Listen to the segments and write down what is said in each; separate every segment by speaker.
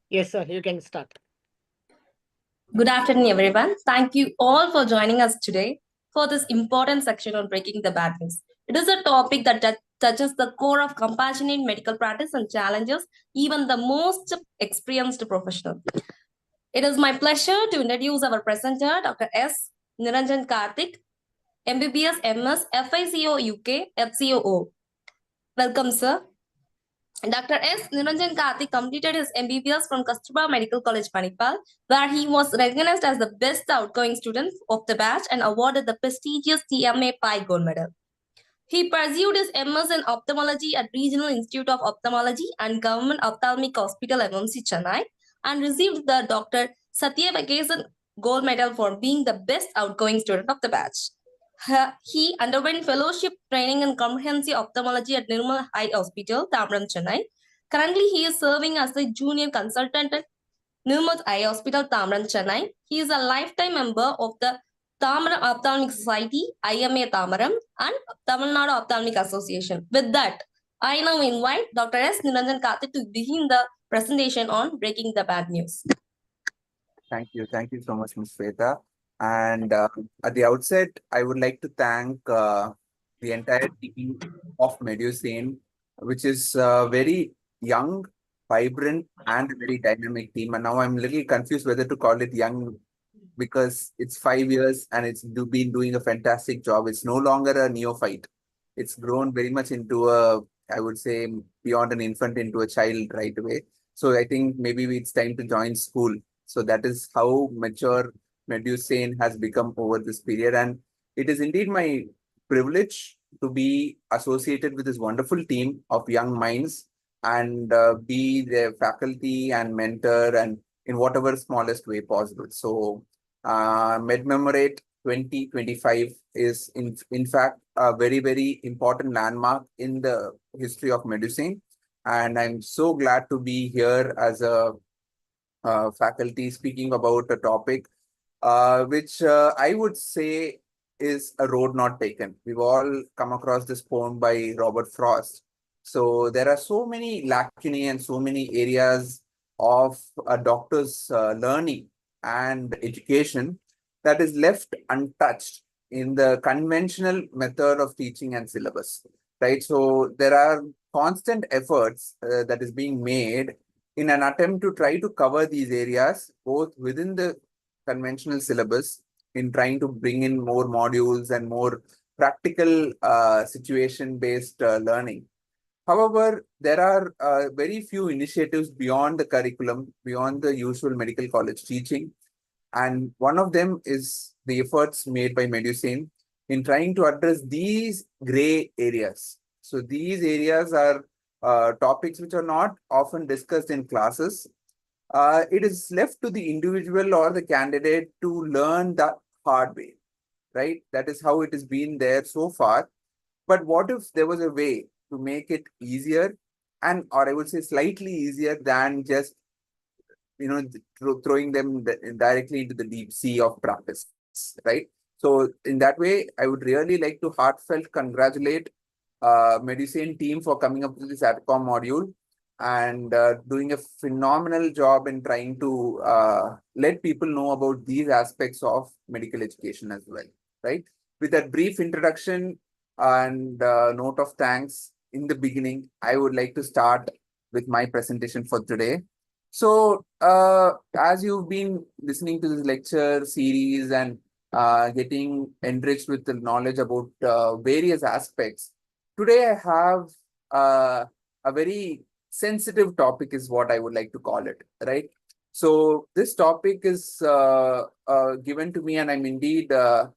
Speaker 1: Yes, sir. You can start.
Speaker 2: Good afternoon, everyone. Thank you all for joining us today for this important section on breaking the bad news. It is a topic that touches the core of compassionate medical practice and challenges even the most experienced professional. It is my pleasure to introduce our presenter, Dr. S. Niranjan Karthik, MBBS MS, FICO UK, FCOO. Welcome, sir. Dr. S. Niranjan Karthik completed his MBBS from Kasturba Medical College, Manipal, where he was recognized as the best outgoing student of the batch and awarded the prestigious TMA Pi Gold Medal. He pursued his MS in ophthalmology at Regional Institute of Ophthalmology and Government Ophthalmic Hospital, MMC, Chennai, and received the Dr. Satya Vakesan Gold Medal for being the best outgoing student of the batch. He underwent fellowship training in comprehensive ophthalmology at Nirmal Eye Hospital, Tamram, Chennai. Currently, he is serving as a junior consultant at Nirmal Eye Hospital, Tamram, Chennai. He is a lifetime member of the Tamaram Ophthalmic Society, IMA Tamaram, and Tamil Nadu Ophthalmic Association. With that, I now invite Dr. S. Niranjan Karthik to begin the presentation on breaking the bad news.
Speaker 3: Thank you. Thank you so much, Ms. Shwetha. And at the outset, I would like to thank the entire team of Medusane, which is a very young, vibrant, and very dynamic team. And now I'm a little confused whether to call it young because it's 5 years and been doing a fantastic job. It's no longer a neophyte. It's grown very much into I would say, beyond an infant into a child right away. So I think maybe it's time to join school. So that is how mature Medusane has become over this period. And it is indeed my privilege to be associated with this wonderful team of young minds and be their faculty and mentor and in whatever smallest way possible. So Medmemorate 2025 is in fact a very, very important landmark in the history of medicine. And I'm so glad to be here as a faculty speaking about a topic which I would say is a road not taken. We've all come across this poem by Robert Frost. So there are so many lacunae and so many areas of a doctor's learning and education that is left untouched in the conventional method of teaching and syllabus, right? So there are constant efforts that is being made in an attempt to try to cover these areas, both within the conventional syllabus in trying to bring in more modules and more practical situation-based learning. However, there are very few initiatives beyond the curriculum, beyond the usual medical college teaching. And one of them is the efforts made by Medusane in trying to address these gray areas. So these areas are topics which are not often discussed in classes. It is left to the individual or the candidate to learn the hard way, right? That is how it has been there so far. But what if there was a way to make it easier or I would say slightly easier than just, throwing them directly into the deep sea of practice, right? So in that way, I would really like to heartfelt congratulate Medusane team for coming up with this AdCom module and doing a phenomenal job in trying to let people know about these aspects of medical education as well, right? With that brief introduction and note of thanks in the beginning, I would like to start with my presentation for today. So as you've been listening to this lecture series and getting enriched with the knowledge about various aspects, today I have a very sensitive topic is what I would like to call it, right? So this topic is given to me and I'm indeed, I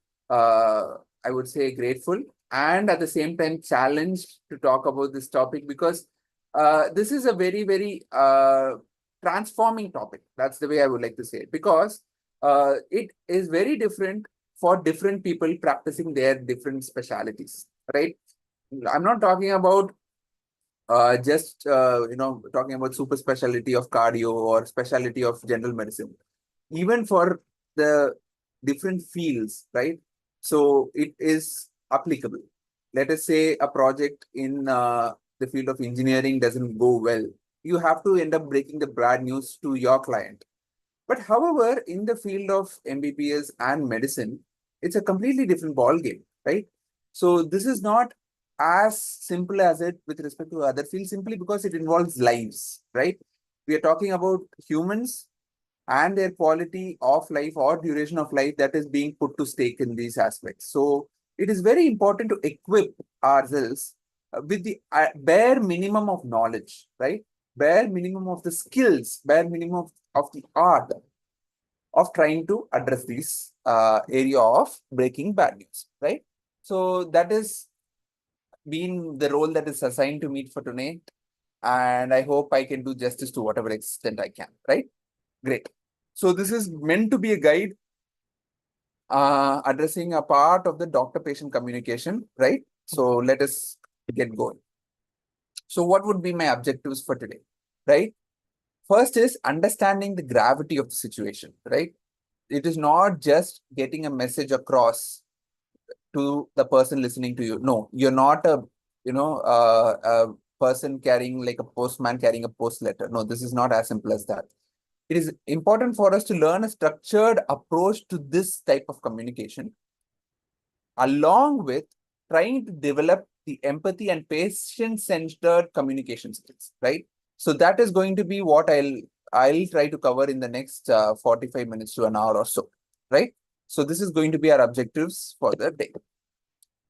Speaker 3: would say, grateful and at the same time challenged to talk about this topic because this is a very, very transforming topic. That's the way I would like to say it because it is very different for different people practicing their different specialities, right? I'm not talking about just talking about super specialty of cardio or specialty of general medicine, even for the different fields, right? So it is applicable. Let us say a project in the field of engineering doesn't go well. you have to end up breaking the bad news to your client. But however, in the field of MBBS and medicine, it's a completely different ball game, right? So this is not as simple as it with respect to other fields, simply because it involves lives, right? We are talking about humans and their quality of life or duration of life that is being put to stake in these aspects. So it is very important to equip ourselves with the bare minimum of knowledge, right? Bare minimum of the skills, bare minimum of the art of trying to address this area of breaking bad news, right? So that is been the role that is assigned to me for today. And I hope I can do justice to whatever extent I can, right? Great. So this is meant to be a guide addressing a part of the doctor-patient communication, right? So let us get going. So what would be my objectives for today, right? First is understanding the gravity of the situation, right? It is not just getting a message across to the person listening to you. No, you're not a person carrying like a postman carrying a post letter. No, this is not as simple as that. It is important for us to learn a structured approach to this type of communication, along with trying to develop the empathy and patient-centered communication skills, right? So that is going to be what I'll try to cover in the next 45 minutes to an hour or so, right? So this is going to be our objectives for the day.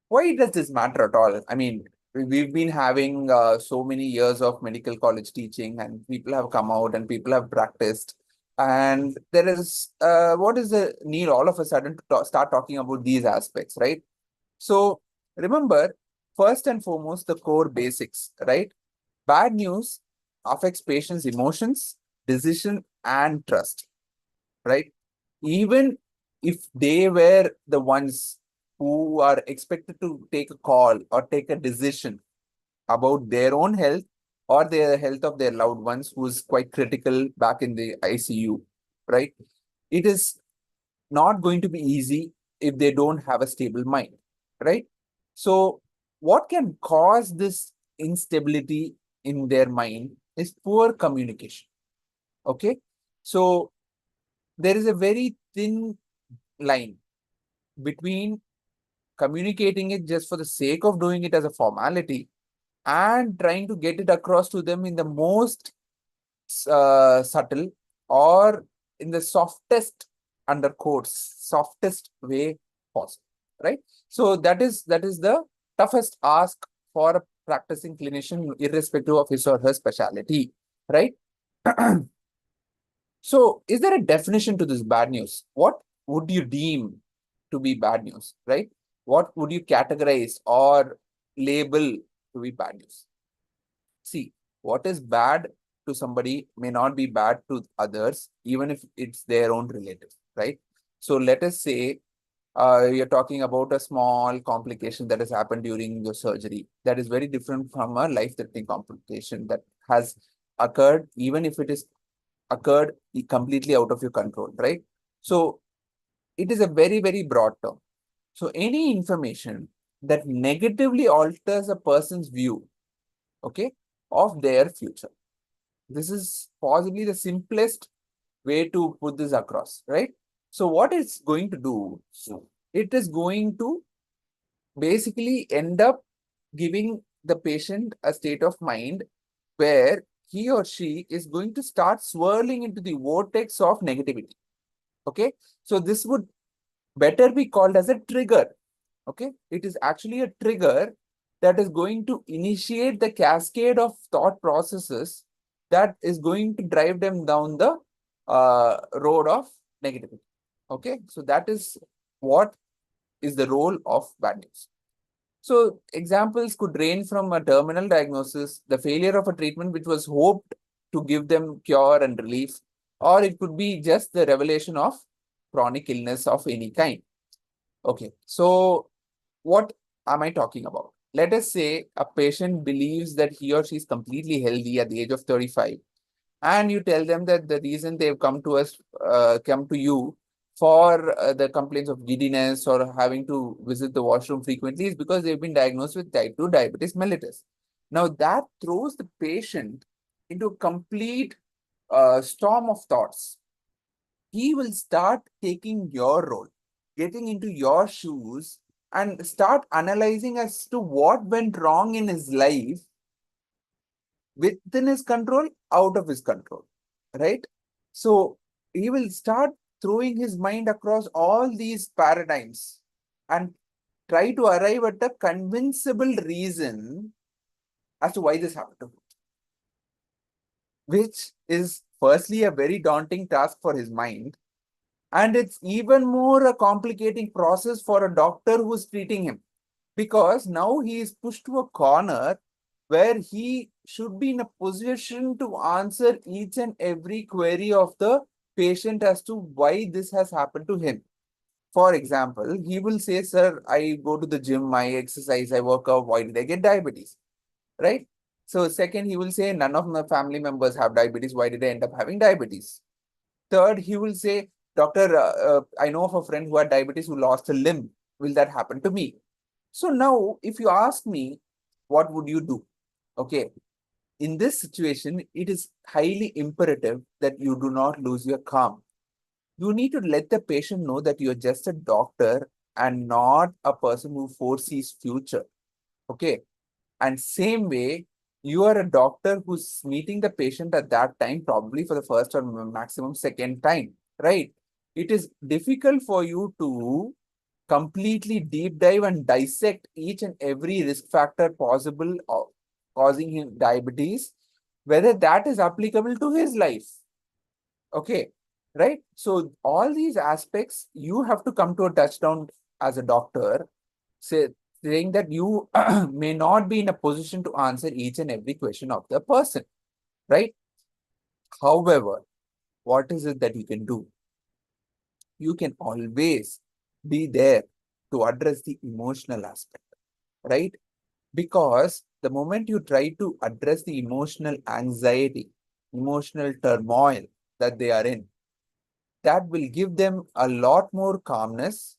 Speaker 3: Why does this matter at all? I mean, we've been having so many years of medical college teaching, and people have come out and people have practiced. And there is, what is the need all of a sudden to start talking about these aspects, right? So remember, first and foremost, the core basics, right? Bad news affects patients' emotions, decision, and trust, right? Even if they were the ones who are expected to take a call or take a decision about their own health or the health of their loved ones who is quite critical back in the ICU, right? It is not going to be easy if they don't have a stable mind, right? So what can cause this instability in their mind is poor communication, okay? So there is a very thin line between communicating it just for the sake of doing it as a formality and trying to get it across to them in the most subtle or in the softest, under quotes, softest way possible, right? So that is the toughest ask for a practicing clinician, irrespective of his or her specialty, right? So is there a definition to this bad news? What would you deem to be bad news, right? What would you categorize or label to be bad news? See, what is bad to somebody may not be bad to others, even if it's their own relative, right? So let us say you're talking about a small complication that has happened during your surgery. That is very different from a life-threatening complication that has occurred, even if it is occurred completely out of your control, right? So it is a very, very broad term. So any information that negatively alters a person's view, okay, of their future. This is possibly the simplest way to put this across, right? So what it's going to do, it is going to basically end up giving the patient a state of mind where he or she is going to start swirling into the vortex of negativity. Okay, so this would better be called as a trigger. Okay, it is actually a trigger that is going to initiate the cascade of thought processes that is going to drive them down the road of negativity. Okay, so that is what is the role of bad news. So examples could range from a terminal diagnosis, the failure of a treatment which was hoped to give them cure and relief, or it could be just the revelation of chronic illness of any kind. Okay, so what am I talking about? Let us say a patient believes that he or she is completely healthy at the age of 35, and you tell them that the reason they've come to us, come to you for the complaints of giddiness or having to visit the washroom frequently is because they've been diagnosed with type 2 diabetes mellitus. Now that throws the patient into a complete storm of thoughts. He will start taking your role, getting into your shoes, and start analyzing as to what went wrong in his life, within his control, out of his control, right? So he will start throwing his mind across all these paradigms and try to arrive at a convincible reason as to why this happened to him, which is firstly a very daunting task for his mind. And it's even more a complicating process for a doctor who's treating him, because now he is pushed to a corner where he should be in a position to answer each and every query of the patient as to why this has happened to him. For example, he will say, sir, I go to the gym, I exercise, I work out, why did I get diabetes? Right? So second, he will say, none of my family members have diabetes, why did I end up having diabetes? Third, he will say, doctor, I know of a friend who had diabetes who lost a limb. Will that happen to me? So now, if you ask me, what would you do? Okay, in this situation, it is highly imperative that you do not lose your calm. You need to let the patient know that you're just a doctor and not a person who foresees future. Okay, and same way, you are a doctor who's meeting the patient at that time, probably for the first or maximum second time, right? It is difficult for you to completely deep dive and dissect each and every risk factor possible of causing him diabetes, whether that is applicable to his life. Okay, right? So all these aspects, you have to come to a touchdown as a doctor, saying that you may not be in a position to answer each and every question of the person, right? However, what is it that you can do? You can always be there to address the emotional aspect, right? Because the moment you try to address the emotional anxiety, emotional turmoil that they are in, that will give them a lot more calmness.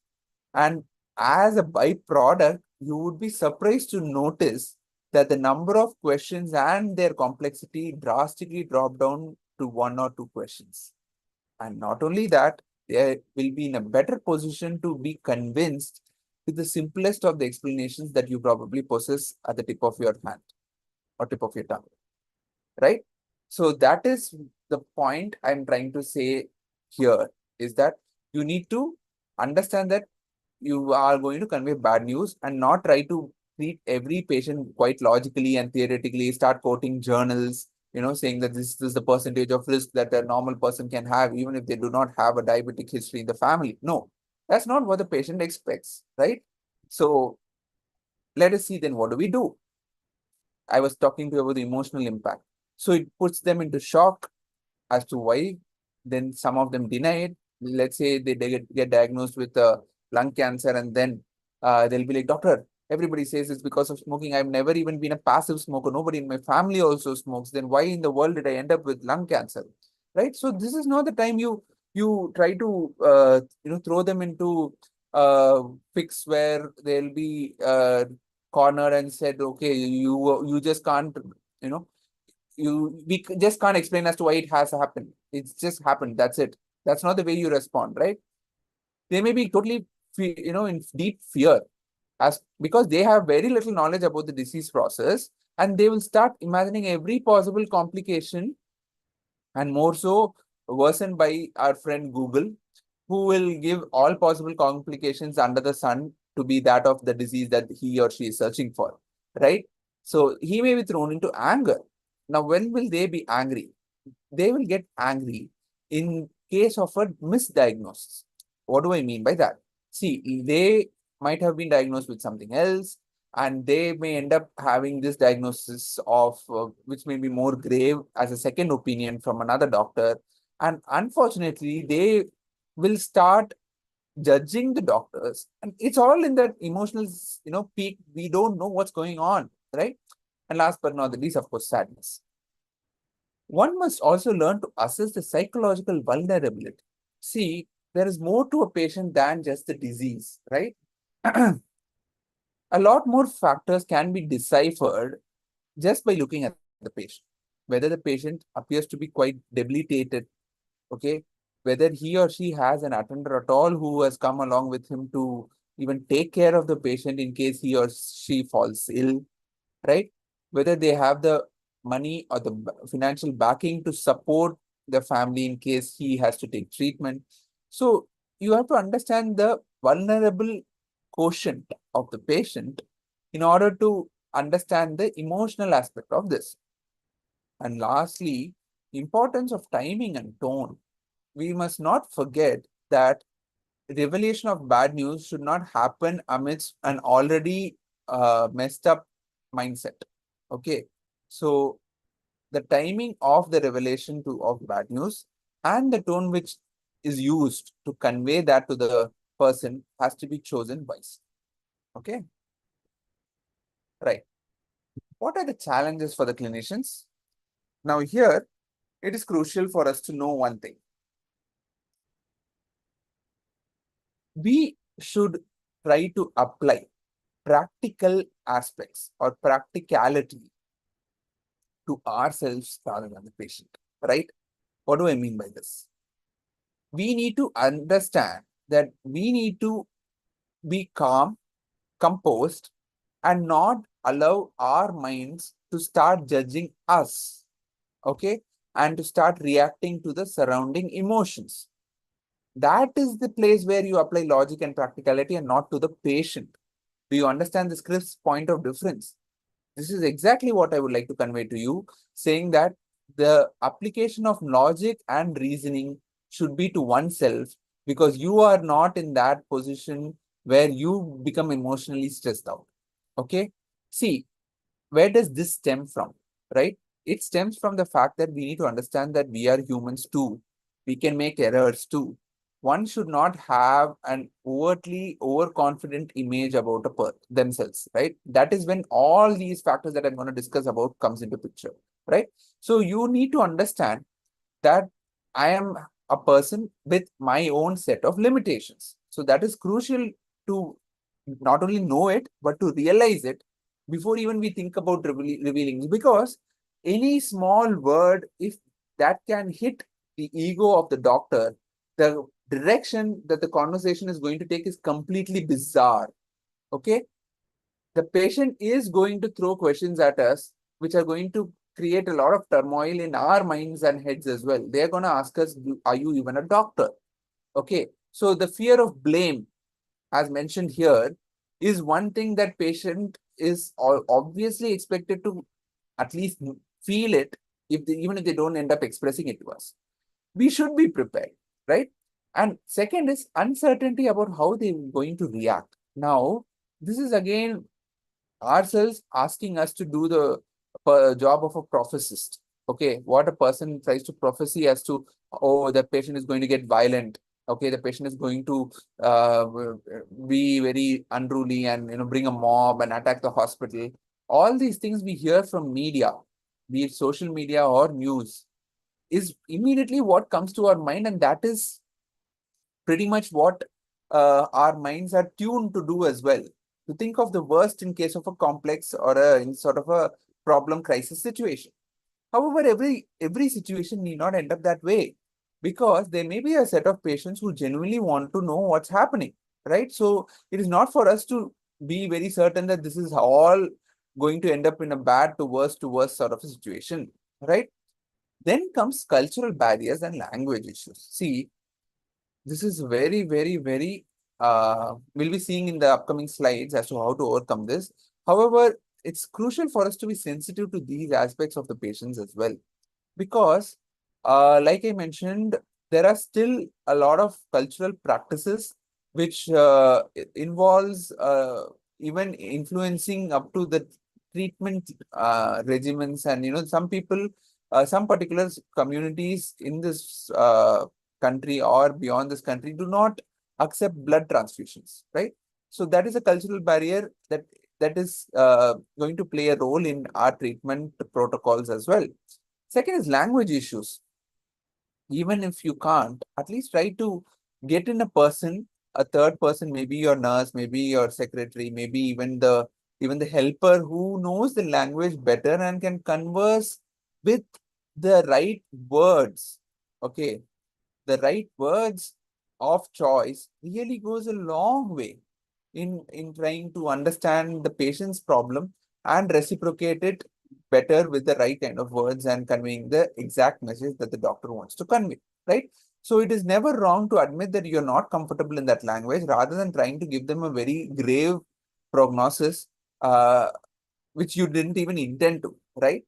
Speaker 3: And as a byproduct, you would be surprised to notice that the number of questions and their complexity drastically drop down to one or two questions. And not only that, they will be in a better position to be convinced with the simplest of the explanations that you probably possess at the tip of your hand or tip of your tongue, right? So that is the point I'm trying to say here, is that you need to understand that you are going to convey bad news and not try to treat every patient quite logically and theoretically, start quoting journals, saying that this is the percentage of risk that a normal person can have, even if they do not have a diabetic history in the family. No, that's not what the patient expects, right? So let us see then, what do we do? I was talking to you about the emotional impact. So it puts them into shock as to why. Then some of them deny it. Let's say they get diagnosed with lung cancer, and then they'll be like, doctor, everybody says it's because of smoking. I've never even been a passive smoker. Nobody in my family also smokes. Then why in the world did I end up with lung cancer? Right? So this is not the time you try to throw them into fix where they'll be cornered and said, okay, you just can't, you know we just can't explain as to why it has happened. It's just happened. That's it. That's not the way you respond, right? They may be totally, in deep fear, as because they have very little knowledge about the disease process, and they will start imagining every possible complication, and more so worsened by our friend Google, who will give all possible complications under the sun to be that of the disease that he or she is searching for, right? So he may be thrown into anger. Now, when will they be angry? They will get angry in case of a misdiagnosis. What do I mean by that? See, they might have been diagnosed with something else, and they may end up having this diagnosis of which may be more grave as a second opinion from another doctor. And unfortunately, they will start judging the doctors, and it's all in that emotional, peak. We don't know what's going on, right? And last but not the least, of course, sadness. One must also learn to assess the psychological vulnerability. See, there is more to a patient than just the disease, right? A lot more factors can be deciphered just by looking at the patient. whether the patient appears to be quite debilitated, okay, whether he or she has an attender at all who has come along with him to even take care of the patient in case he or she falls ill, right? Whether they have the money or the financial backing to support the family in case he has to take treatment. So you have to understand the vulnerable quotient of the patient in order to understand the emotional aspect of this. And lastly, importance of timing and tone. We must not forget that revelation of bad news should not happen amidst an already messed up mindset. Okay, so the timing of the revelation of bad news and the tone which is used to convey that to the person has to be chosen wisely. Okay, right. What are the challenges for the clinicians? Now here, it is crucial for us to know one thing. We should try to apply practical aspects or practicality to ourselves rather than the patient, right? What do I mean by this? We need to understand that we need to be calm, composed, and not allow our minds to start judging us, okay? And to start reacting to the surrounding emotions. That is the place where you apply logic and practicality and not to the patient. Do you understand this crisp point of difference? This is exactly what I would like to convey to you, saying that the application of logic and reasoning should be to oneself because you are not in that position where you become emotionally stressed out. Okay? See, where does this stem from, right? It stems from the fact that we need to understand that we are humans too. We can make errors too. One should not have an overtly overconfident image about themselves, right? That is when all these factors that I'm going to discuss about comes into picture, right? So you need to understand that I am a person with my own set of limitations. So that is crucial to not only know it, but to realize it before even we think about revealing. Because any small word, if that can hit the ego of the doctor, the direction that the conversation is going to take is completely bizarre. Okay? The patient is going to throw questions at us, which are going to create a lot of turmoil in our minds and heads as well. They're going to ask us, are you even a doctor? Okay. So the fear of blame, as mentioned here, is one thing that patient is obviously expected to at least feel it, even if they don't end up expressing it to us. We should be prepared, right? And second is uncertainty about how they're going to react. Now, this is again ourselves asking us to do the job of a prophecist. Okay, what a person tries to prophecy as to, oh, the patient is going to get violent. Okay, the patient is going to be very unruly and bring a mob and attack the hospital. All these things we hear from media, be it social media or news, is immediately what comes to our mind, and that is pretty much what our minds are tuned to do as well. To think of the worst in case of a complex or in sort of a problem crisis situation. However, every situation need not end up that way because there may be a set of patients who genuinely want to know what's happening, right? So it is not for us to be very certain that this is all going to end up in a bad to worst sort of a situation, right? Then comes cultural barriers and language issues. See, this is very, we'll be seeing in the upcoming slides as to how to overcome this. However, it's crucial for us to be sensitive to these aspects of the patients as well. Because, like I mentioned, there are still a lot of cultural practices which involves even influencing up to the treatment regimens. And, some people, some particular communities in this country or beyond this country do not accept blood transfusions, right? So that is a cultural barrier that is going to play a role in our treatment protocols as well. Second is language issues. Even if you can't, at least try to get in a person, a third person, maybe your nurse, maybe your secretary, maybe even the helper who knows the language better and can converse with the right words. Okay, the right words of choice really goes a long way in trying to understand the patient's problem and reciprocate it better with the right kind of words and conveying the exact message that the doctor wants to convey, right? So it is never wrong to admit that you're not comfortable in that language rather than trying to give them a very grave prognosis, which you didn't even intend to, right?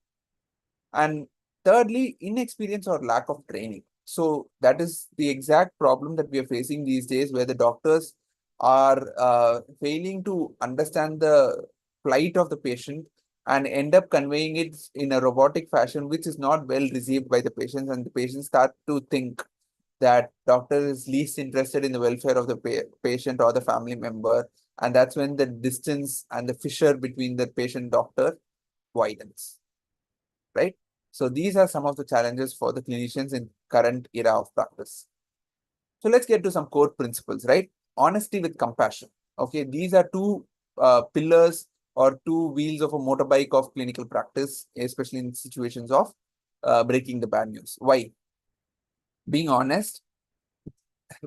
Speaker 3: And thirdly, inexperience or lack of training. So that is the exact problem that we are facing these days, where the doctors are failing to understand the plight of the patient and end up conveying it in a robotic fashion, which is not well received by the patients, and the patients start to think that doctor is least interested in the welfare of the patient or the family member, and that's when the distance and the fissure between the patient doctor widens, right? So these are some of the challenges for the clinicians in current era of practice. So let's get to some core principles, right? Honesty with compassion. Okay, these are two pillars or two wheels of a motorbike of clinical practice, especially in situations of breaking the bad news. Why? Being honest,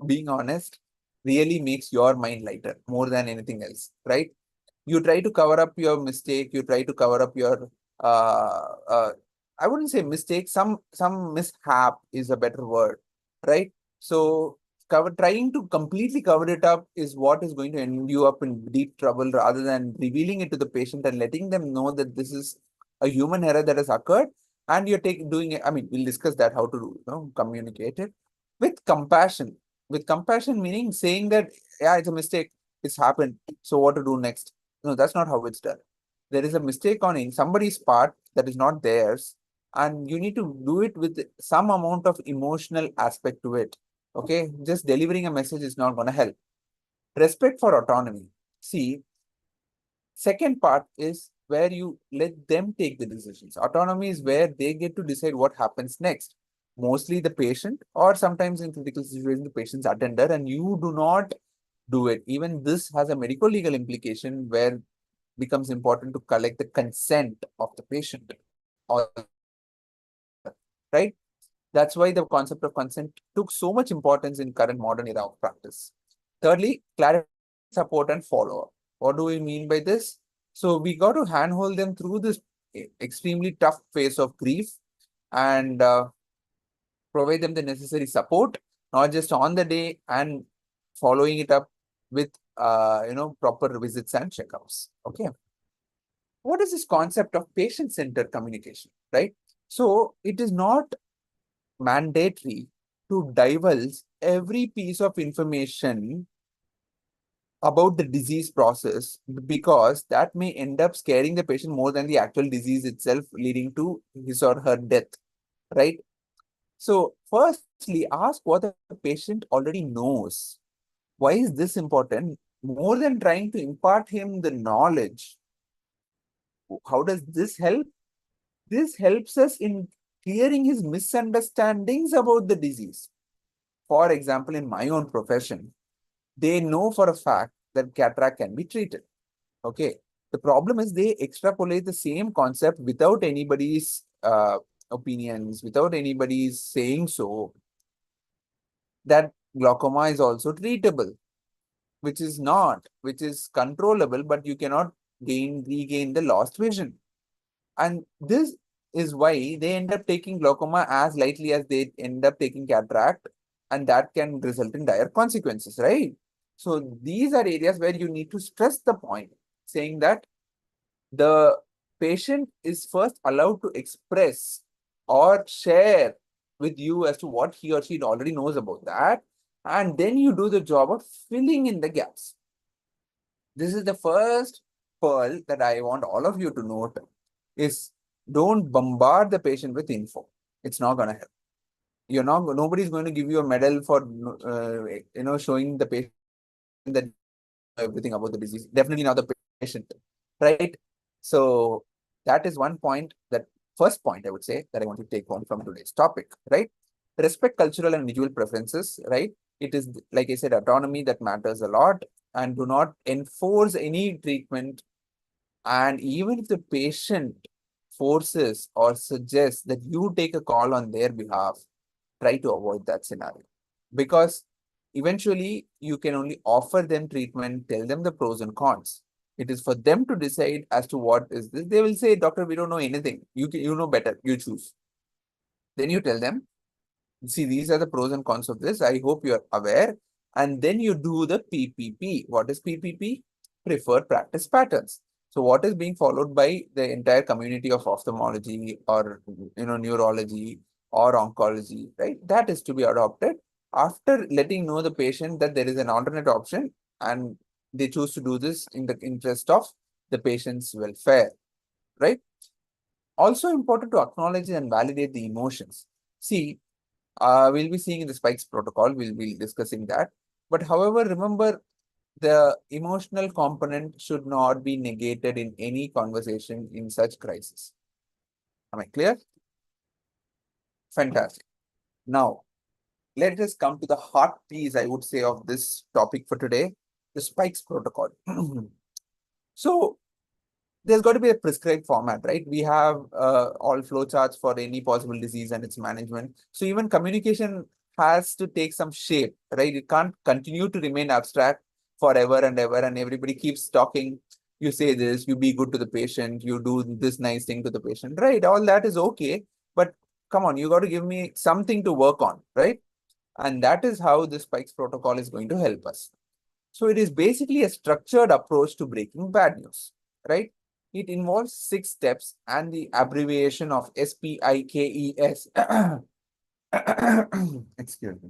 Speaker 3: being honest really makes your mind lighter more than anything else, right? You try to cover up your mistake, you try to cover up your uh, uh I wouldn't say mistake, some mishap is a better word, right? So trying to completely cover it up is what is going to end you up in deep trouble, rather than revealing it to the patient and letting them know that this is a human error that has occurred, and you're doing it. I mean, we'll discuss that, how to communicate it with compassion. With compassion meaning saying that, yeah, it's a mistake, it's happened, so what to do next? No, that's not how it's done. There is a mistake on in somebody's part that is not theirs, and you need to do it with some amount of emotional aspect to it. Okay, just delivering a message is not going to help. Respect for autonomy. See, second part is where you let them take the decisions. Autonomy is where they get to decide what happens next. Mostly the patient, or sometimes in critical situations, the patient's attender, and you do not do it. Even this has a medical legal implication where becomes important to collect the consent of the patient or the attender, right? That's why the concept of consent took so much importance in current modern era of practice. Thirdly, clarity, support, and follow up. What do we mean by this? So we got to handhold them through this extremely tough phase of grief, and provide them the necessary support, not just on the day, and following it up with proper visits and checkups. Okay. What is this concept of patient-centered communication, right? So it is not mandatory to divulge every piece of information about the disease process, because that may end up scaring the patient more than the actual disease itself, leading to his or her death, right? So firstly, ask what the patient already knows. Why is this important? More than trying to impart him the knowledge, how does this help? This helps us in clearing his misunderstandings about the disease. For example, in my own profession, they know for a fact that cataract can be treated. Okay. The problem is they extrapolate the same concept without anybody's opinions, without anybody's saying so, that glaucoma is also treatable, which is not, which is controllable, but you cannot regain the lost vision. And this is why they end up taking glaucoma as lightly as they end up taking cataract, and that can result in dire consequences, right? So these are areas where you need to stress the point, saying that the patient is first allowed to express or share with you as to what he or she already knows about that, and then you do the job of filling in the gaps. This is the first pearl that I want all of you to note, is don't bombard the patient with info. It's not going to help. Nobody's going to give you a medal for showing the patient that everything about the disease. Definitely not the patient, right? So that is one point, that first point I would say that I want to take on from today's topic, right? Respect cultural and individual preferences, right? It is, like I said, autonomy that matters a lot, and do not enforce any treatment. And even if the patient forces or suggests that you take a call on their behalf, try to avoid that scenario. Because eventually you can only offer them treatment, tell them the pros and cons. It is for them to decide as to what is this. They will say, doctor, we don't know anything. You know better, you choose. Then you tell them, see, these are the pros and cons of this. I hope you're aware. And then you do the PPP. What is PPP? Preferred practice patterns. So what is being followed by the entire community of ophthalmology or neurology or oncology, right? That is to be adopted after letting know the patient that there is an alternate option and they choose to do this in the interest of the patient's welfare, right? Also important to acknowledge and validate the emotions. See, we'll be seeing in the spikes protocol, we'll be discussing that. But however, remember the emotional component should not be negated in any conversation in such crisis. Am I clear? Fantastic. Now, let us come to the heart piece, I would say, of this topic for today, the spikes protocol. So, there's got to be a prescribed format, right? We have all flowcharts for any possible disease and its management. So even communication has to take some shape, right? It can't continue to remain abstract forever and ever, and everybody keeps talking. You say this, you be good to the patient, you do this nice thing to the patient, right? All that is okay, but come on, you got to give me something to work on, right? And that is how the spikes protocol is going to help us. So it is basically a structured approach to breaking bad news, right? It involves 6 steps and the abbreviation of SPIKES. Excuse me.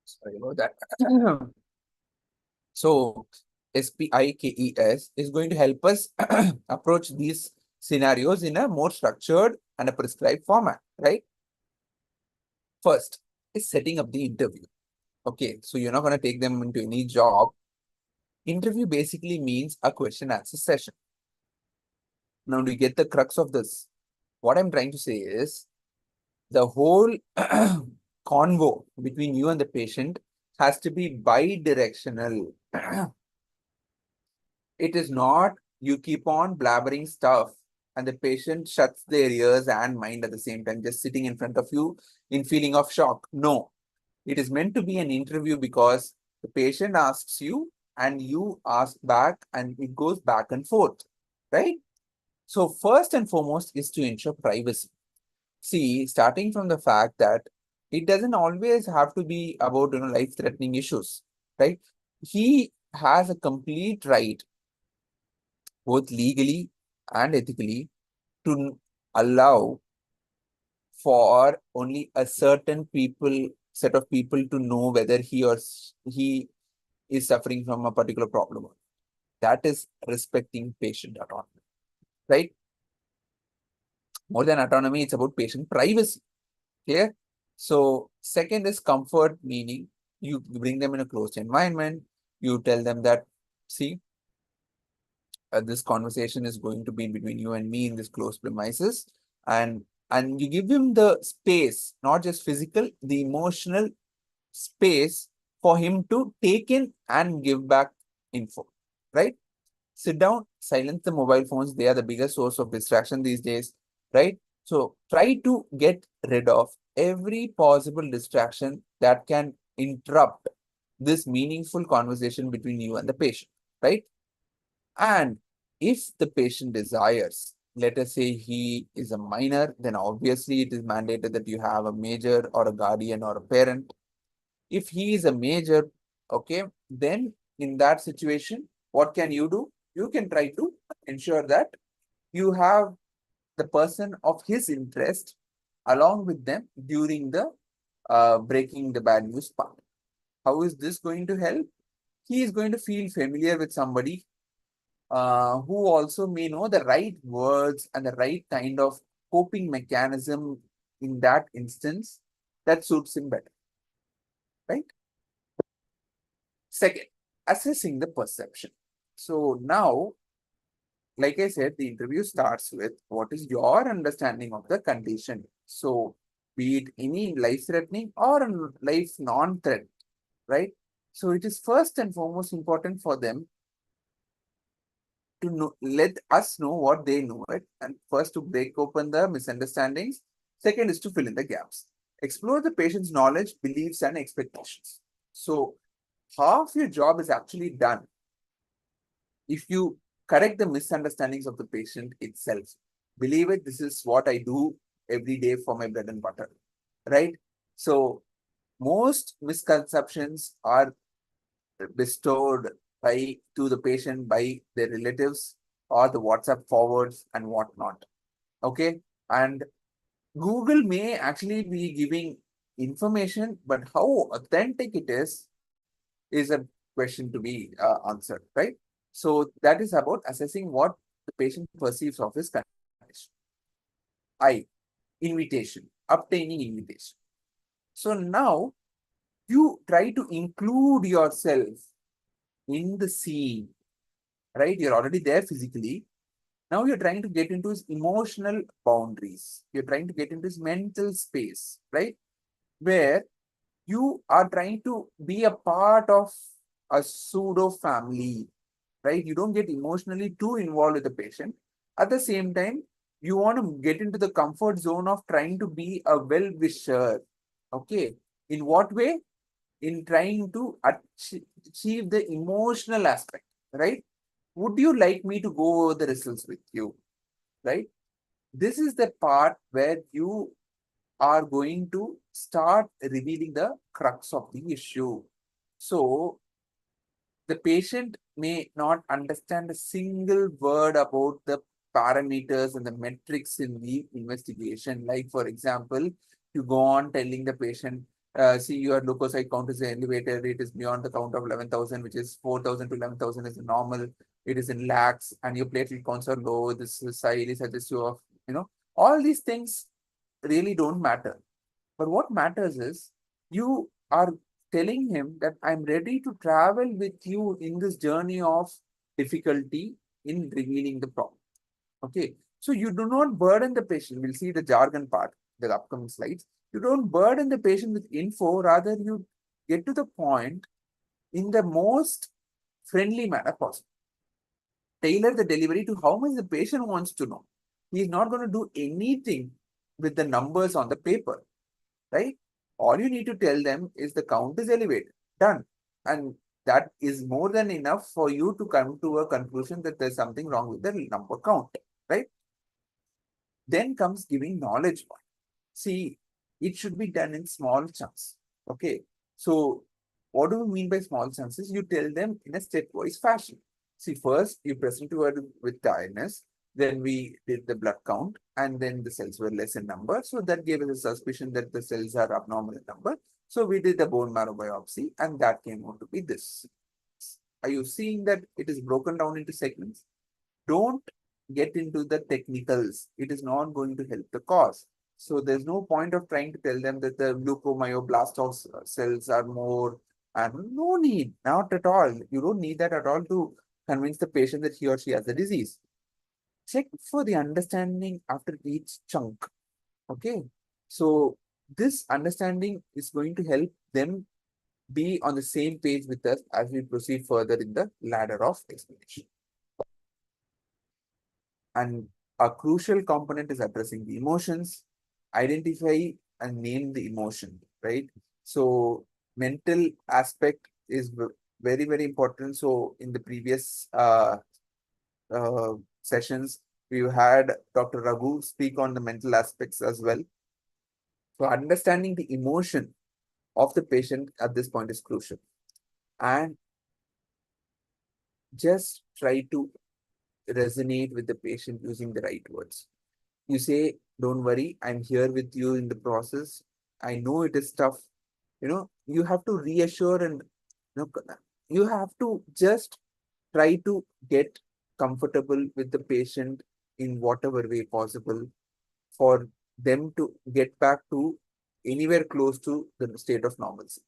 Speaker 3: Sorry about that. So SPIKES is going to help us approach these scenarios in a more structured and a prescribed format, right? First is setting up the interview. Okay, so you're not going to take them into any job. Interview basically means a question answer session. Now, to get the crux of this, what I'm trying to say is the whole convo between you and the patient has to be bi-directional. It is not you keep on blabbering stuff and the patient shuts their ears and mind at the same time, just sitting in front of you in feeling of shock. No, it is meant to be an interview because the patient asks you and you ask back and it goes back and forth, right? So first and foremost is to ensure privacy. See, starting from the fact that it doesn't always have to be about life-threatening issues, right? He has a complete right, both legally and ethically, to allow for only a certain set of people to know whether he is suffering from a particular problem. That is respecting patient autonomy, right? More than autonomy, it's about patient privacy. Clear? So second is comfort, meaning you bring them in a closed environment. You tell them that, see, this conversation is going to be between you and me in this closed premises, and you give him the space, not just physical, the emotional space for him to take in and give back info, right? Sit down, silence the mobile phones. They are the biggest source of distraction these days, right? So try to get rid of every possible distraction that can interrupt this meaningful conversation between you and the patient, right? And if the patient desires, let us say he is a minor, then obviously it is mandated that you have a major or a guardian or a parent. If he is a major, okay, then in that situation, what can you do? You can try to ensure that you have the person of his interest along with them during the breaking the bad news part. How is this going to help? He is going to feel familiar with somebody who also may know the right words and the right kind of coping mechanism in that instance that suits him better, right? Second, assessing the perception. So now like I said, the interview starts with what is your understanding of the condition. So, be it any life-threatening or life non-threat, right? So, it is first and foremost important for them to know, let us know what they know, right? And first to break open the misunderstandings. Second is to fill in the gaps. Explore the patient's knowledge, beliefs, and expectations. So, half your job is actually done if you correct the misunderstandings of the patient itself. Believe it, this is what I do every day for my bread and butter, right? So, most misconceptions are bestowed by to the patient by their relatives or the WhatsApp forwards and whatnot. Okay. And Google may actually be giving information, but how authentic it is a question to be answered, right? So that is about assessing what the patient perceives of his condition. I, invitation, obtaining invitation. So now you try to include yourself in the scene, right? You're already there physically. Now you're trying to get into his emotional boundaries. You're trying to get into his mental space, right? Where you are trying to be a part of a pseudo family, right? You don't get emotionally too involved with the patient. At the same time, you want to get into the comfort zone of trying to be a well-wisher. Okay. In what way? In trying to achieve the emotional aspect, right? Would you like me to go over the results with you, right? This is the part where you are going to start revealing the crux of the issue. So, the patient may not understand a single word about the parameters and the metrics in the investigation. Like, for example, you go on telling the patient, see, your leukocyte count is elevated, it is beyond the count of 11,000, which is 4,000 to 11,000 is normal, it is in lakhs, and your platelet counts are low, this is highly suggestive of, all these things really don't matter. But what matters is you are telling him that I'm ready to travel with you in this journey of difficulty in revealing the problem. Okay. So you do not burden the patient. We'll see the jargon part, the upcoming slides. You don't burden the patient with info, rather, you get to the point in the most friendly manner possible. Tailor the delivery to how much the patient wants to know. He's not going to do anything with the numbers on the paper, right? All you need to tell them is the count is elevated. Done. And that is more than enough for you to come to a conclusion that there's something wrong with the number count, right? Then comes giving knowledge part. See, it should be done in small chunks. Okay. So, what do we mean by small chunks? Is you tell them in a stepwise fashion. See, first you present to her with tiredness, then we did the blood count, and then the cells were less in number. So that gave us a suspicion that the cells are abnormal in number. So we did the bone marrow biopsy, and that came out to be this. Are you seeing that it is broken down into segments? Don't get into the technicals. It is not going to help the cause. So there's no point of trying to tell them that the leukomyoblast cells are more, and no need, not at all. You don't need that at all to convince the patient that he or she has the disease. Check for the understanding after each chunk. Okay. So this understanding is going to help them be on the same page with us as we proceed further in the ladder of explanation. And a crucial component is addressing the emotions, identify and name the emotion, right? So mental aspect is very, very important. So in the previous sessions, we had Dr. Raghu speak on the mental aspects as well. So understanding the emotion of the patient at this point is crucial. And just try to resonate with the patient using the right words. You say, don't worry, I'm here with you in the process. I know it is tough. You have to reassure, and you have to just try to get comfortable with the patient in whatever way possible for them to get back to anywhere close to the state of normalcy,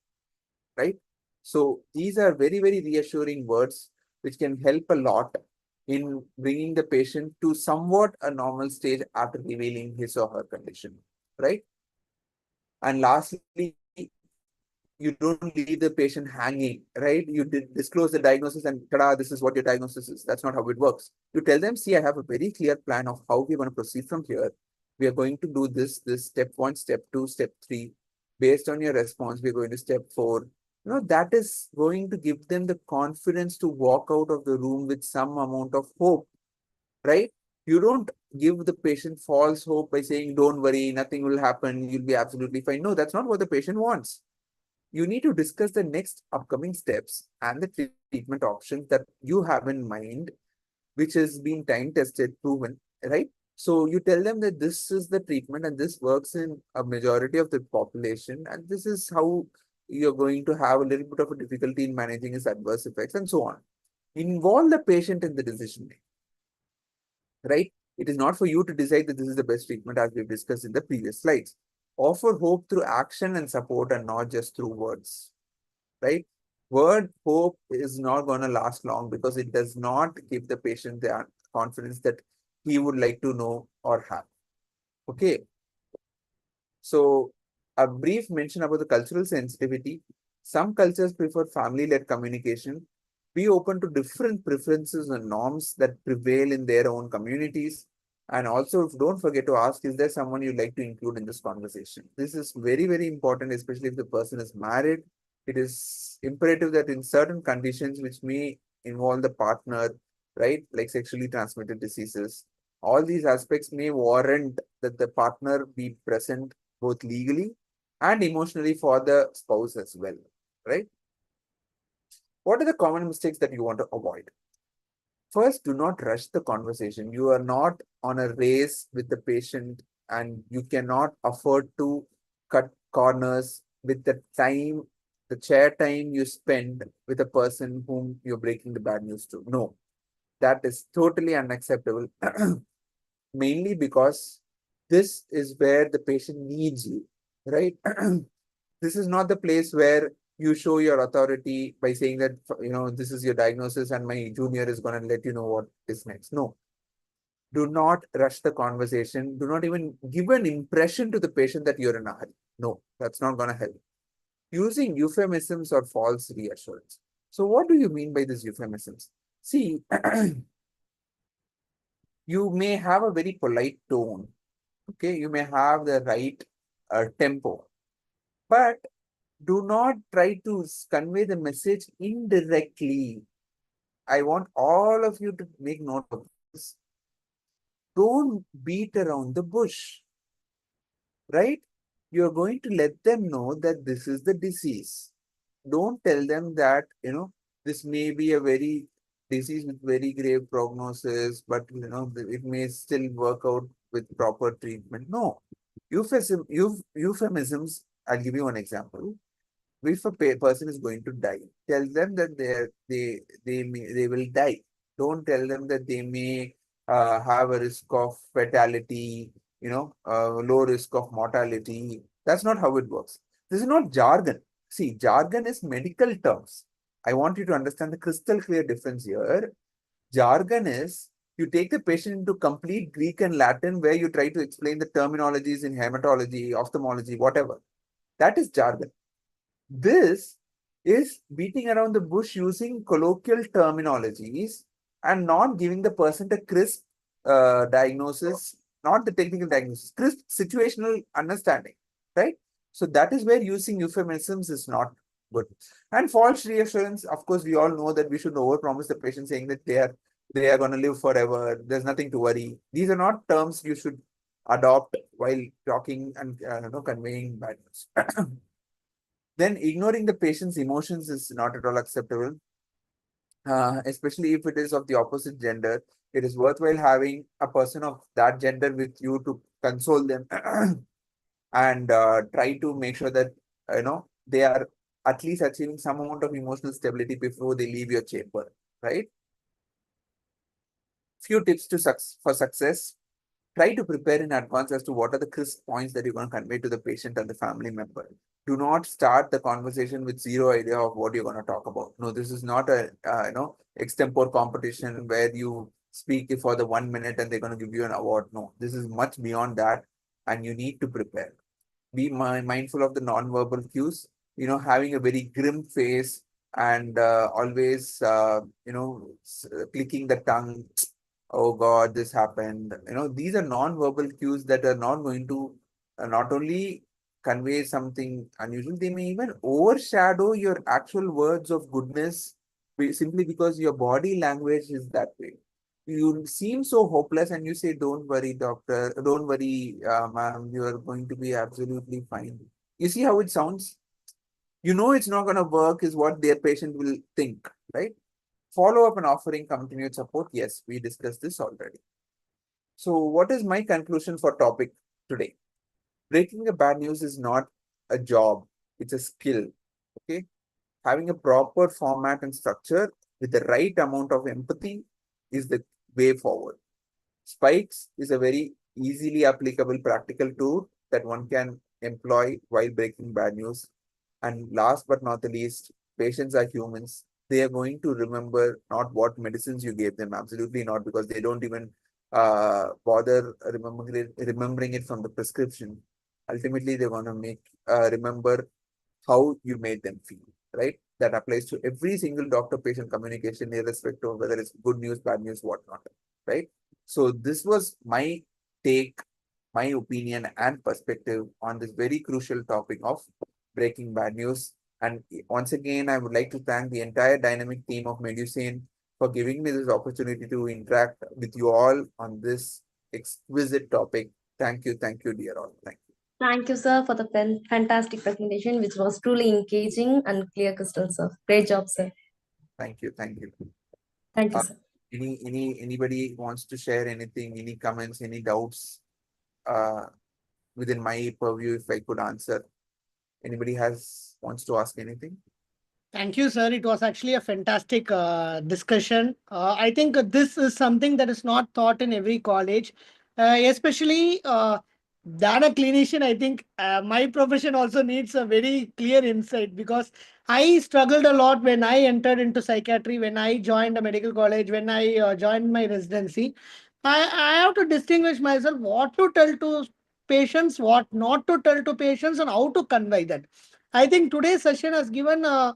Speaker 3: right? So these are very, very reassuring words which can help a lot in bringing the patient to somewhat a normal stage after revealing his or her condition, right? And lastly, you don't leave the patient hanging, right? You disclose the diagnosis and tada, this is what your diagnosis is. That's not how it works. You tell them, see, I have a very clear plan of how we're going to proceed from here. We are going to do this step 1, step 2, step 3. Based on your response, we're going to step 4. That is going to give them the confidence to walk out of the room with some amount of hope, right? You don't give the patient false hope by saying, don't worry, nothing will happen, you'll be absolutely fine. No, that's not what the patient wants. You need to discuss the next upcoming steps and the treatment options that you have in mind, which has been time tested, proven, right? So you tell them that this is the treatment and this works in a majority of the population, and this is how you're going to have a little bit of a difficulty in managing its adverse effects and so on. Involve the patient in the decision making, right? It is not for you to decide that this is the best treatment, as we've discussed in the previous slides. Offer hope through action and support and not just through words, right? Word hope is not going to last long because it does not give the patient the confidence that he would like to know or have. Okay. So a brief mention about the cultural sensitivity. Some cultures prefer family-led communication. Be open to different preferences and norms that prevail in their own communities. And also, don't forget to ask, is there someone you'd like to include in this conversation? This is very, very important, especially if the person is married. It is imperative that in certain conditions which may involve the partner, right, like sexually transmitted diseases, all these aspects may warrant that the partner be present both legally and emotionally for the spouse as well, right? What are the common mistakes that you want to avoid? First, do not rush the conversation. You are not on a race with the patient, and you cannot afford to cut corners with the time, the chair time you spend with a person whom you're breaking the bad news to. No, that is totally unacceptable. Mainly because this is where the patient needs you, right? This is not the place where you show your authority by saying that, this is your diagnosis and my junior is going to let you know what is next. No, do not rush the conversation. Do not even give an impression to the patient that you're in a hurry. No, that's not going to help. Using euphemisms or false reassurance. So what do you mean by these euphemisms? See, you may have a very polite tone. Okay, you may have the right tempo, but do not try to convey the message indirectly. I want all of you to make note of this. Don't beat around the bush, right? You're going to let them know that this is the disease. Don't tell them that, this may be a very disease with very grave prognosis, but, it may still work out with proper treatment. No. Euphemisms, I'll give you one example. If a person is going to die, tell them that they will die. Don't tell them that they may have a risk of fatality, low risk of mortality. That's not how it works. This is not jargon. See, jargon is medical terms. I want you to understand the crystal clear difference here. Jargon is you take the patient into complete Greek and Latin where you try to explain the terminologies in hematology, ophthalmology, whatever. That is jargon. This is beating around the bush using colloquial terminologies and not giving the person a crisp diagnosis, not the technical diagnosis, crisp situational understanding, right? So that is where using euphemisms is not good. And false reassurance, of course, we all know that we should overpromise the patient saying that they are going to live forever. There's nothing to worry. These are not terms you should adopt while talking and conveying bad news. Then ignoring the patient's emotions is not at all acceptable, especially if it is of the opposite gender. It is worthwhile having a person of that gender with you to console them and try to make sure that they are at least achieving some amount of emotional stability before they leave your chamber, right? Few tips for success. Try to prepare in advance as to what are the crisp points that you're going to convey to the patient and the family member. do not start the conversation with zero idea of what you're going to talk about. No, this is not a extempore competition where you speak for the 1 minute and they're going to give you an award. No, this is much beyond that, and you need to prepare. Be mindful of the non-verbal cues. Having a very grim face and always clicking the tongue. Oh God, this happened. These are non-verbal cues that are not going to not only convey something unusual, they may even overshadow your actual words of goodness simply because your body language is that way. You seem so hopeless and you say, "Don't worry, doctor. Don't worry, ma'am. You are going to be absolutely fine." You see how it sounds? It's not going to work, is what their patient will think, right? Follow up and offering continued support. Yes, we discussed this already. So, what is my conclusion for topic today? Breaking the bad news is not a job, it's a skill. Okay. Having a proper format and structure with the right amount of empathy is the way forward. Spikes is a very easily applicable practical tool that one can employ while breaking bad news. And last but not the least, patients are humans. They are going to remember not what medicines you gave them, absolutely not, because they don't even bother remembering it from the prescription. Ultimately, they're going to remember how you made them feel, right? That applies to every single doctor-patient communication, irrespective of whether it's good news, bad news, whatnot, right? So this was my take, my opinion and perspective on this very crucial topic of breaking bad news. And once again, I would like to thank the entire dynamic team of Medusane for giving me this opportunity to interact with you all on this exquisite topic. Thank you, dear all. Thank you.
Speaker 2: Thank you, sir, for the fantastic presentation, which was truly engaging and clear crystal, sir. Great job, sir.
Speaker 3: Thank you.
Speaker 2: Thank you,
Speaker 3: Uh,
Speaker 2: sir.
Speaker 3: anybody wants to share anything, any comments, any doubts uh, within my purview, if I could answer? Anybody wants to ask anything?
Speaker 1: Thank you, sir. It was actually a fantastic discussion. I think this is something that is not taught in every college, especially than a clinician. I think my profession also needs a very clear insight because I struggled a lot when I entered into psychiatry, when I joined a medical college, when I joined my residency. I have to distinguish myself what to tell to patients, what not to tell to patients, and how to convey that. I think today's session has given a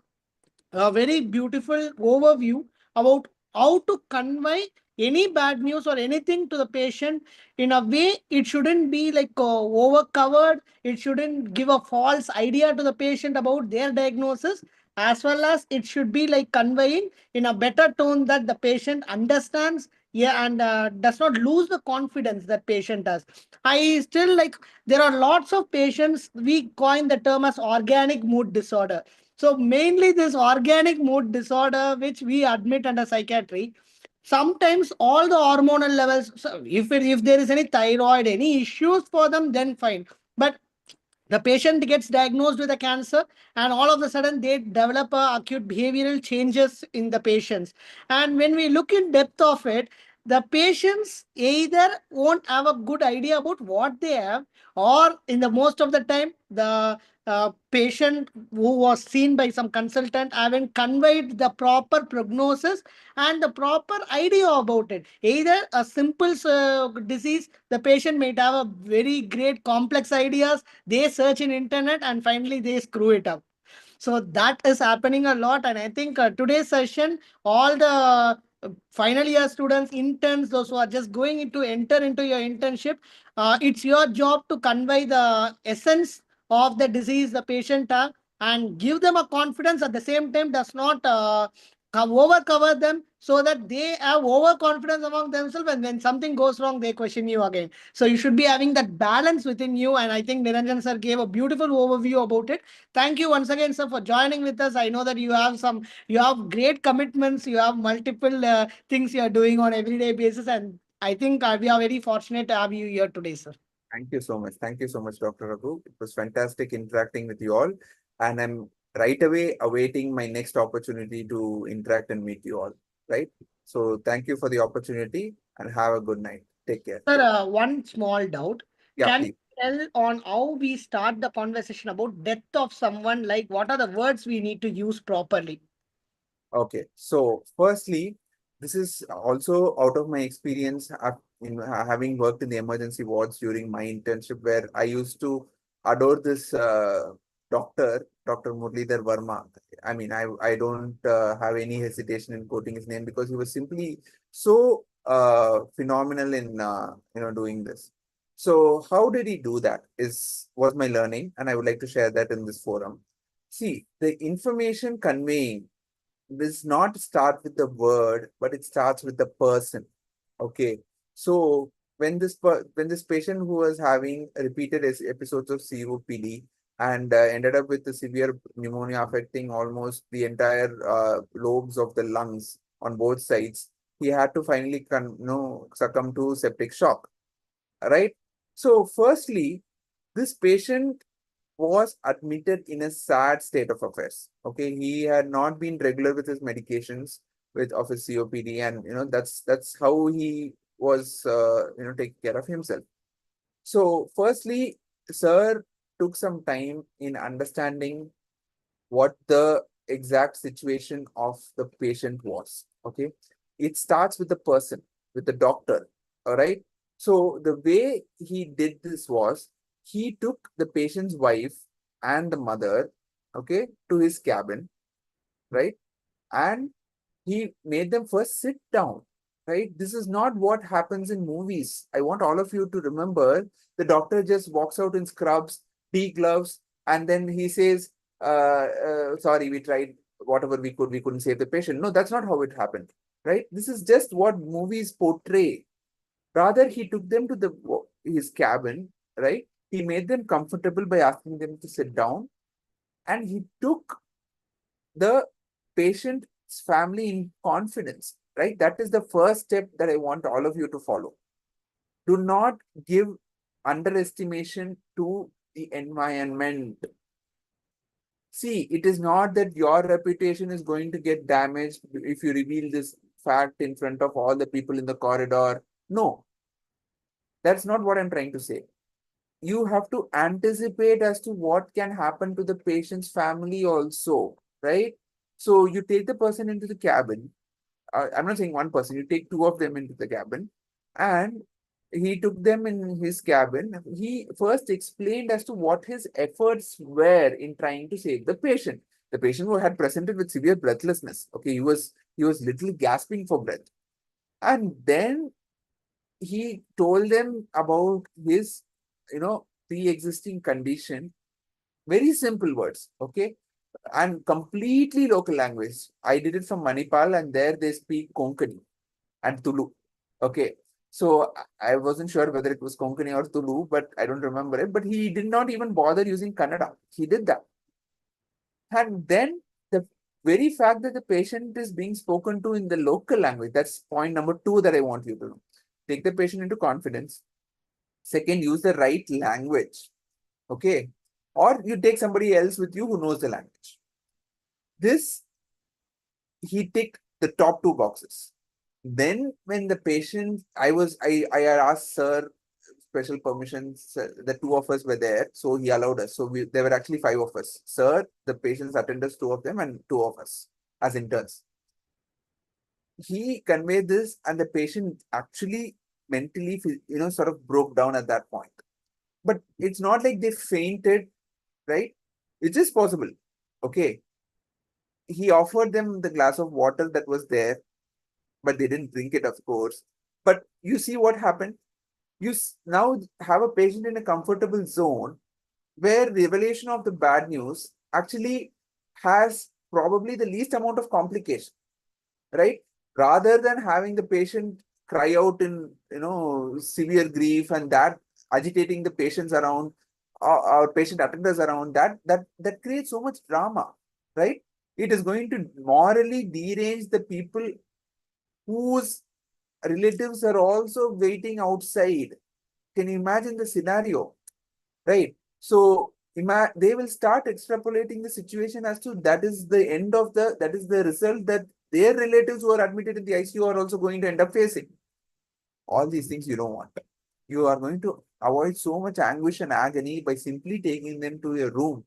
Speaker 1: very beautiful overview about how to convey any bad news or anything to the patient in a way it shouldn't be like over covered. It shouldn't give a false idea to the patient about their diagnosis, as well as it should be like conveying in a better tone that the patient understands, yeah, and does not lose the confidence that patient has. I still like, there are lots of patients, we coin the term as organic mood disorder. So mainly this organic mood disorder, which we admit under psychiatry, sometimes all the hormonal levels, so if there is any thyroid, any issues for them, then fine. But the patient gets diagnosed with a cancer and all of a sudden they develop acute behavioral changes in the patients. And when we look in depth of it, the patients either won't have a good idea about what they have, or in the most of the time the patient who was seen by some consultant haven't conveyed the proper prognosis and the proper idea about it. Either a simple disease, the patient might have a very great complex ideas, they search in internet and finally they screw it up. So that is happening a lot. And I think today's session, all the final year students, interns, those who are just going into enter into your internship, it's your job to convey the essence of the disease the patient have and give them a confidence, at the same time does not over cover them, so that they have overconfidence among themselves, and when something goes wrong they question you again. So you should be having that balance within you, and I think Niranjan sir gave a beautiful overview about it. Thank you once again, sir, for joining with us. I know that you have great commitments, you have multiple things you are doing on everyday basis, and I think we are very fortunate to have you here today, sir.
Speaker 3: Thank you so much. Thank you so much, Dr. Raghu. It was fantastic interacting with you all. And I'm right away awaiting my next opportunity to interact and meet you all. Right? So thank you for the opportunity and have a good night. Take care.
Speaker 1: Sir, one small doubt.
Speaker 3: Yeah,
Speaker 1: Can
Speaker 3: please.
Speaker 1: tell on how we start the conversation about death of someone? Like, what are the words we need to use properly?
Speaker 3: Okay, so firstly, this is also out of my experience in having worked in the emergency wards during my internship, where I used to adore this doctor, Dr. Murlidhar Verma. I mean, I don't have any hesitation in quoting his name because he was simply so phenomenal in doing this. So how did he do that? Was my learning, and I would like to share that in this forum. See, the information conveying does not start with the word, but it starts with the person. Okay. So when this patient who was having repeated episodes of COPD and ended up with a severe pneumonia affecting almost the entire lobes of the lungs on both sides, he had to finally succumb to septic shock. Right. So firstly, this patient was admitted in a sad state of affairs. Okay, he had not been regular with his medications of his COPD, and that's how he was taking care of himself. So, firstly, sir took some time in understanding what the exact situation of the patient was. Okay, it starts with the person, with the doctor. All right. So the way he did this was he took the patient's wife and the mother, okay, to his cabin, right? And he made them first sit down, right? This is not what happens in movies. I want all of you to remember the doctor just walks out in scrubs, pea gloves, and then he says, sorry, we tried whatever we couldn't save the patient. No, that's not how it happened, right? This is just what movies portray. Rather, he took them to his cabin, right? He made them comfortable by asking them to sit down, and he took the patient's family in confidence, right? That is the first step that I want all of you to follow. Do not give underestimation to the environment. See, it is not that your reputation is going to get damaged if you reveal this fact in front of all the people in the corridor. No, that's not what I'm trying to say. You have to anticipate as to what can happen to the patient's family also, right? So you take the person into the cabin. I'm not saying one person, you take two of them into the cabin, and he took them in his cabin. He first explained as to what his efforts were in trying to save the patient. The patient who had presented with severe breathlessness. Okay, he was literally gasping for breath. And then he told them about his, pre-existing condition. Very simple words, okay? And completely local language. I did it from Manipal, and there they speak Konkani and Tulu. Okay. So I wasn't sure whether it was Konkani or Tulu, but I don't remember it. But he did not even bother using Kannada. He did that. And then the very fact that the patient is being spoken to in the local language, that's point number 2 that I want you to know. Take the patient into confidence. Second, use the right language. Okay. Or you take somebody else with you who knows the language. This, he ticked the top 2 boxes. Then when the patient, I had asked sir special permissions. The 2 of us were there, so he allowed us. So there were actually 5 of us. Sir, the patient's attendants, 2 of them, and 2 of us as interns. He conveyed this, and the patient actually mentally, sort of broke down at that point. But it's not like they fainted, right? It is possible. Okay. He offered them the glass of water that was there, but they didn't drink it, of course. But you see what happened? You now have a patient in a comfortable zone where revelation of the bad news actually has probably the least amount of complication, right? Rather than having the patient cry out in severe grief and that agitating the patients around or patient attenders around, that creates so much drama, right? It is going to morally derange the people whose relatives are also waiting outside. Can you imagine the scenario, right? So they will start extrapolating the situation as to that is the result that their relatives who are admitted in the ICU are also going to end up facing. All these things you don't want. You are going to avoid so much anguish and agony by simply taking them to your room,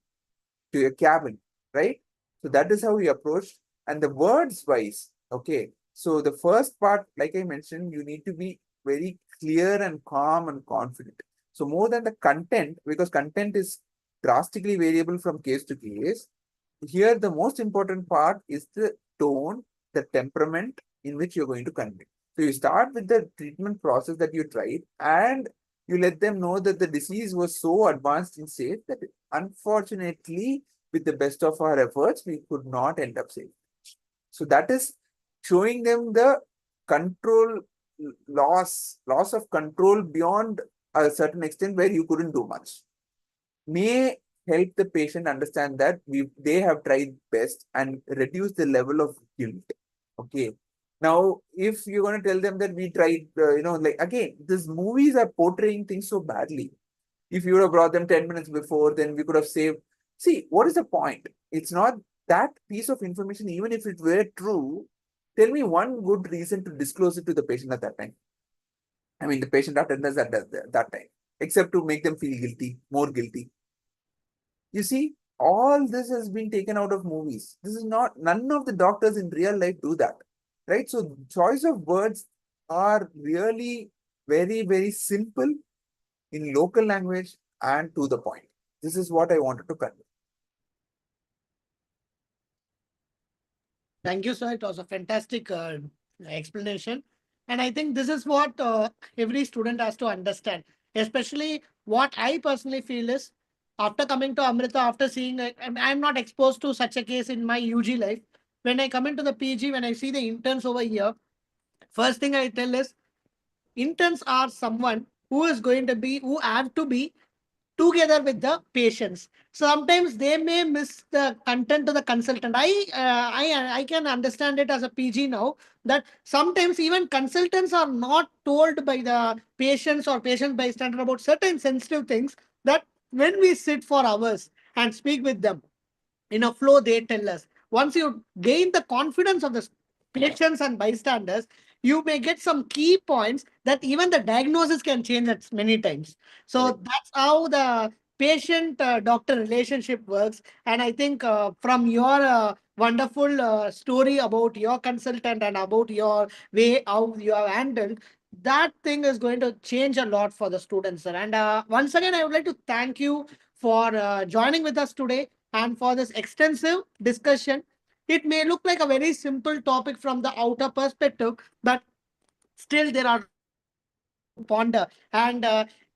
Speaker 3: to your cabin, right? So that is how we approach. And the words wise, okay. So the first part, like I mentioned, you need to be very clear and calm and confident. So more than the content, because content is drastically variable from case to case, here the most important part is the tone, the temperament in which you're going to convey. So you start with the treatment process that you tried, and you let them know that the disease was so advanced in stage that unfortunately, with the best of our efforts, we could not end up safe. So that is showing them the control loss of control beyond a certain extent where you couldn't do much. May help the patient understand that they have tried best and reduce the level of guilt. Okay. Now, if you're going to tell them that we tried, like again, these movies are portraying things so badly. If you would have brought them 10 minutes before, then we could have saved. See, what is the point? It's not that piece of information, even if it were true. Tell me one good reason to disclose it to the patient at that time. I mean, the patient attenders at that time, except to make them feel guilty, more guilty. You see, all this has been taken out of movies. This is not, none of the doctors in real life do that, right? So, choice of words are really very, very simple in local language and to the point. This is what I wanted to convey.
Speaker 1: Thank you, sir. It was a fantastic explanation. And I think this is what every student has to understand. Especially what I personally feel is after coming to Amrita, after seeing, I'm not exposed to such a case in my UG life. When I come into the PG, when I see the interns over here, first thing I tell is interns are someone who is going to be, who have to be together with the patients. Sometimes they may miss the content to the consultant. I can understand it as a PG now that sometimes even consultants are not told by the patients or patient bystander about certain sensitive things that when we sit for hours and speak with them in a flow, they tell us. Once you gain the confidence of the patients and bystanders, you may get some key points that even the diagnosis can change at many times. So
Speaker 3: Right.
Speaker 1: that's how the patient doctor relationship works. And I think from your wonderful story about your consultant and about your way how you have handled, that thing is going to change a lot for the students, sir. And once again, I would like to thank you for joining with us today and for this extensive discussion. It may look like a very simple topic from the outer perspective, but still there are to ponder. And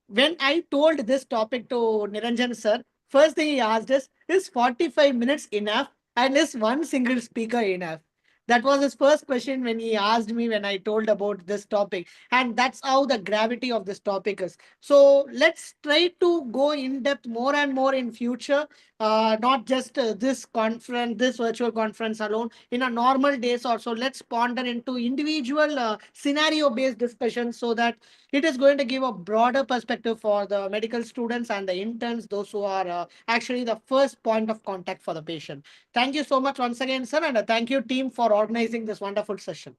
Speaker 1: when I told this topic to Niranjan sir, first thing he asked is 45 minutes enough and is one single speaker enough? That was his first question when he asked me when I told about this topic. And that's how the gravity of this topic is. So let's try to go in depth more and more in future, not just this conference, this virtual conference alone. In a normal days also, let's ponder into individual scenario based discussions so that it is going to give a broader perspective for the medical students and the interns, those who are actually the first point of contact for the patient. Thank you so much once again, sir, and thank you, team, for organizing this wonderful session.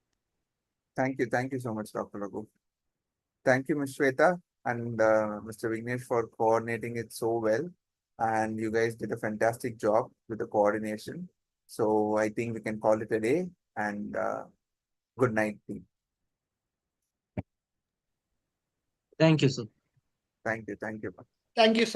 Speaker 3: Thank you. Thank you so much, Dr. Raghu. Thank you, Ms. Shwetha and Mr. Vignesh for coordinating it so well. And you guys did a fantastic job with the coordination. So I think we can call it a day and good night, team.
Speaker 4: Thank you, sir.
Speaker 3: Thank you. Thank you.
Speaker 1: Thank you, sir.